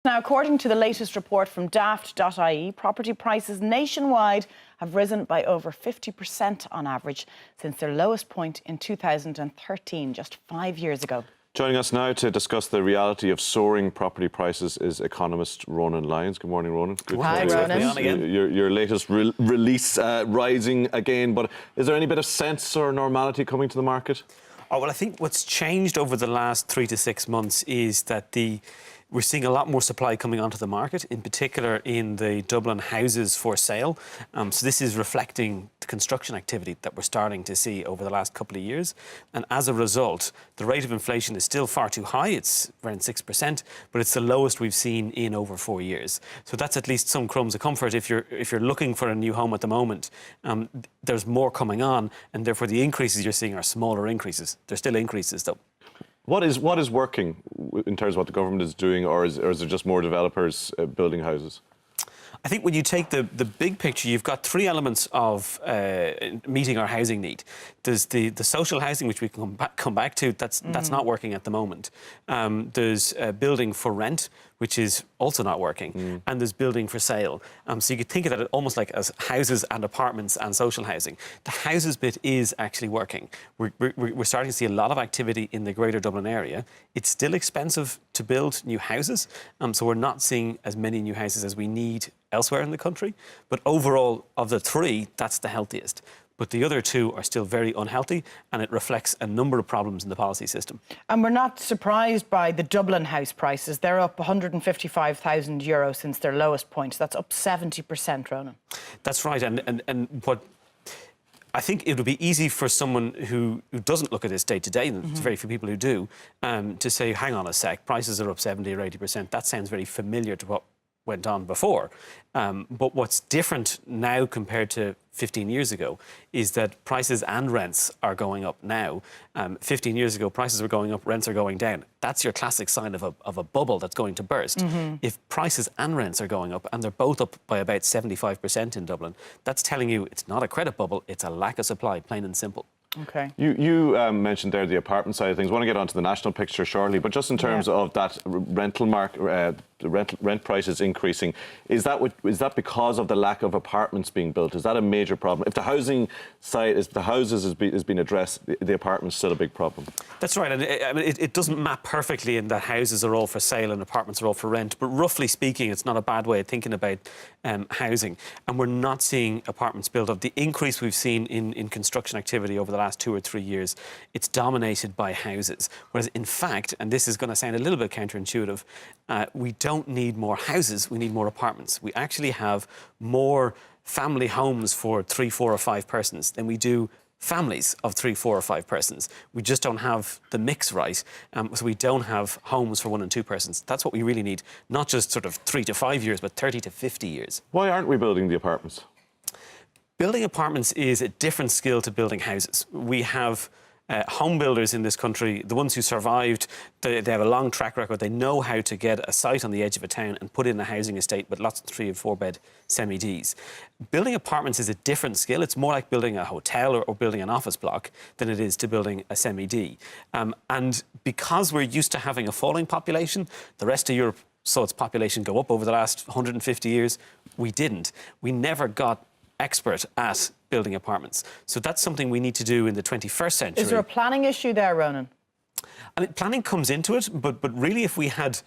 Now, according to the latest report from daft.ie, property prices nationwide have risen by over 50% on average since their lowest point in 2013, just 5 years ago. Joining us now to discuss the reality of soaring property prices is economist Ronan Lyons. Good morning, Ronan. Good Hi, Ronan. Your latest release rising again, but is there any bit of sense or normality coming to the market? Oh, well, I think what's changed over the last 3 to 6 months is that we're seeing a lot more supply coming onto the market, in particular in the Dublin houses for sale. So this is reflecting the construction activity that we're starting to see over the last couple of years. And as a result, the rate of inflation is still far too high. It's around 6%, but it's the lowest we've seen in over 4 years. So that's at least some crumbs of comfort. If you're looking for a new home at the moment, there's more coming on, and therefore the increases you're seeing are smaller increases. They're still increases, though. What is working in terms of what the government is doing, or is there just more developers building houses? I think when you take the big picture, you've got three elements of meeting our housing need. There's the social housing, which we can come back to. That's not working at the moment. There's building for rent, which is also not working, and there's building for sale. So you could think of that almost like as houses and apartments and social housing. The houses bit is actually working. We're starting to see a lot of activity in the greater Dublin area. It's still expensive to build new houses, so we're not seeing as many new houses as we need elsewhere in the country. But overall, of the three, that's the healthiest. But the other two are still very unhealthy, and it reflects a number of problems in the policy system. And we're not surprised by the Dublin house prices. They're up €155,000 since their lowest point. That's up 70%, Ronan. That's right. And what I think it would be easy for someone who doesn't look at this day to day, and there's very few people who do, to say, hang on a sec, prices are up 70 or 80%. That sounds very familiar to what went on before. But what's different now compared to 15 years ago is that prices and rents are going up now. 15 years ago, prices were going up, rents are going down. That's your classic sign of a bubble that's going to burst. If prices and rents are going up, and they're both up by about 75% in Dublin, that's telling you it's not a credit bubble, it's a lack of supply, plain and simple. OK. You mentioned there the apartment side of things. I want to get onto the national picture shortly, but just in terms of that rental market, the rent prices increasing, is that because of the lack of apartments being built? Is that a major problem? If the housing side, if the houses is being addressed, the apartment's still a big problem. That's right, and it doesn't map perfectly in that houses are all for sale and apartments are all for rent. But roughly speaking, it's not a bad way of thinking about housing. And we're not seeing apartments built up. The increase we've seen in construction activity over the last 2 or 3 years, it's dominated by houses. Whereas, in fact, and this is going to sound a little bit counterintuitive, we don't need more houses, we need more apartments. We actually have more family homes for 3, 4 or 5 persons than we do families of 3, 4 or 5 persons. We just don't have the mix right, so we don't have homes for 1 and 2 persons. That's what we really need, not just sort of 3 to 5 years, but 30 to 50 years. Why aren't we building the apartments? Building apartments is a different skill to building houses. We have home builders in this country, the ones who survived, they have a long track record. They know how to get a site on the edge of a town and put in a housing estate with lots of 3 and 4 bed semi-Ds. Building apartments is a different skill. It's more like building a hotel or building an office block than it is to building a semi-D. And because we're used to having a falling population, the rest of Europe saw its population go up over the last 150 years. We didn't. We never got expert at building apartments. So that's something we need to do in the 21st century. Is there a planning issue there, Ronan? I mean, planning comes into it, but really if we had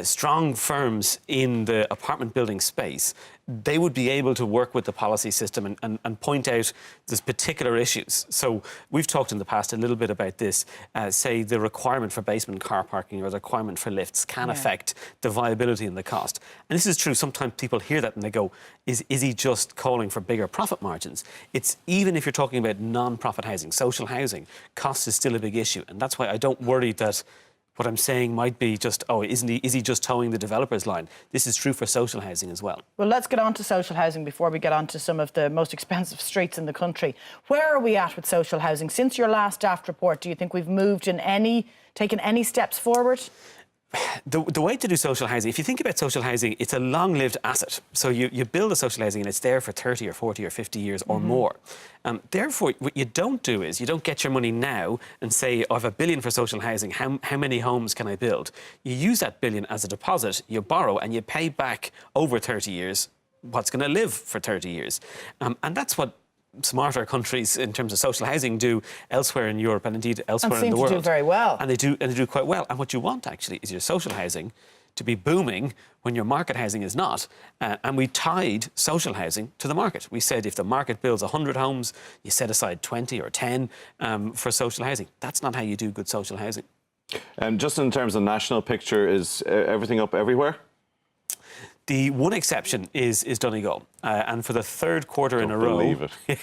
strong firms in the apartment building space, they would be able to work with the policy system and point out there's particular issues. So we've talked in the past a little bit about this, say the requirement for basement car parking or the requirement for lifts can affect the viability and the cost. And this is true. Sometimes people hear that and they go, is he just calling for bigger profit margins? It's even if you're talking about non-profit housing, social housing, cost is still a big issue. And that's why I don't worry that what I'm saying might be just, is he just towing the developer's line? This is true for social housing as well. Well, let's get on to social housing before we get on to some of the most expensive streets in the country. Where are we at with social housing? Since your last daft report, do you think we've moved in taken any steps forward? The way to do social housing, if you think about social housing, it's a long-lived asset. So you build a social housing and it's there for 30 or 40 or 50 years or more. Therefore, what you don't do is you don't get your money now and say, oh, I have $1 billion for social housing, how many homes can I build? You use that $1 billion as a deposit, you borrow and you pay back over 30 years what's going to live for 30 years. And that's what smarter countries in terms of social housing do elsewhere in Europe and indeed elsewhere in the world. And seem to do very well. And they do quite well. And what you want actually is your social housing to be booming when your market housing is not. And we tied social housing to the market. We said if the market builds 100 homes, you set aside 20 or 10 for social housing. That's not how you do good social housing. Just in terms of national picture, is everything up everywhere? The one exception is Donegal, and for the third quarter in a row. Believe it.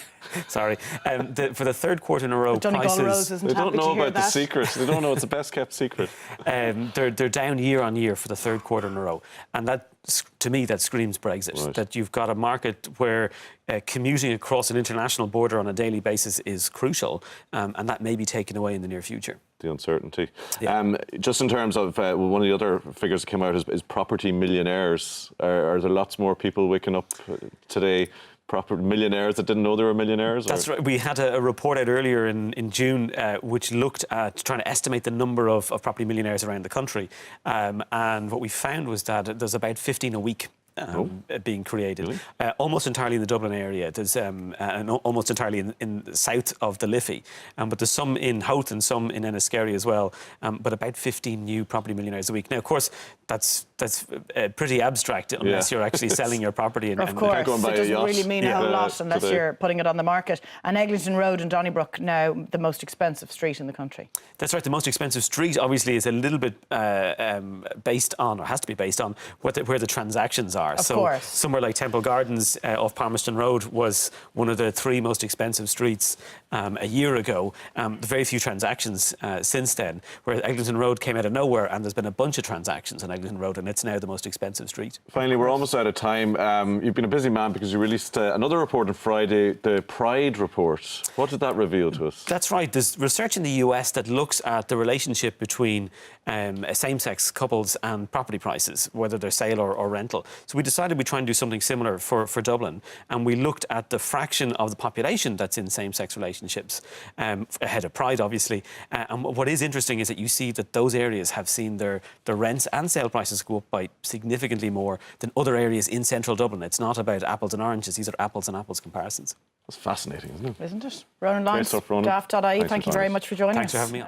Sorry, for the third quarter in a row, Donegal Rose isn't they don't happy know to hear about the that. secret. They don't know it's the best kept secret. They're down year on year for the third quarter in a row, and that, to me, that screams Brexit. Right. That you've got a market where commuting across an international border on a daily basis is crucial, and that may be taken away in the near future. The uncertainty. Yeah. Just in terms of one of the other figures that came out is property millionaires. Are there lots more people waking up today, property millionaires that didn't know they were millionaires? That's right. We had a report out earlier in June which looked at trying to estimate the number of property millionaires around the country. And what we found was that there's about 15 a week. Being created, really? Almost entirely in the Dublin area. There's and almost entirely in the south of the Liffey, but there's some in Howth and some in Enniskerry as well. But about 15 new property millionaires a week. Now, of course, that's pretty abstract unless you're actually selling your property. Of course, go and buy it doesn't a yacht. really mean a whole lot unless you're putting it on the market. And Eglinton Road in Donnybrook, now the most expensive street in the country. That's right. The most expensive street, obviously, is a little bit based on, or has to be based on, where the transactions are. Of course. Somewhere like Temple Gardens off Palmerston Road was one of the 3 most expensive streets a year ago. Very few transactions since then, whereas Eglinton Road came out of nowhere and there's been a bunch of transactions on Eglinton Road and it's now the most expensive street. Finally, we're almost out of time. You've been a busy man because you released another report on Friday, the Pride Report. What did that reveal to us? That's right. There's research in the US that looks at the relationship between same-sex couples and property prices, whether they're sale or rental. So we decided we'd try and do something similar for Dublin, and we looked at the fraction of the population that's in same-sex relationships, ahead of Pride, obviously. And what is interesting is that you see that those areas have seen their rents and sale prices go up by significantly more than other areas in central Dublin. It's not about apples and oranges. These are apples and apples comparisons. That's fascinating, isn't it? Isn't it? Ronan, Lyons, Ronan. daft.ie, thank you very much for joining us. Thanks for having me on.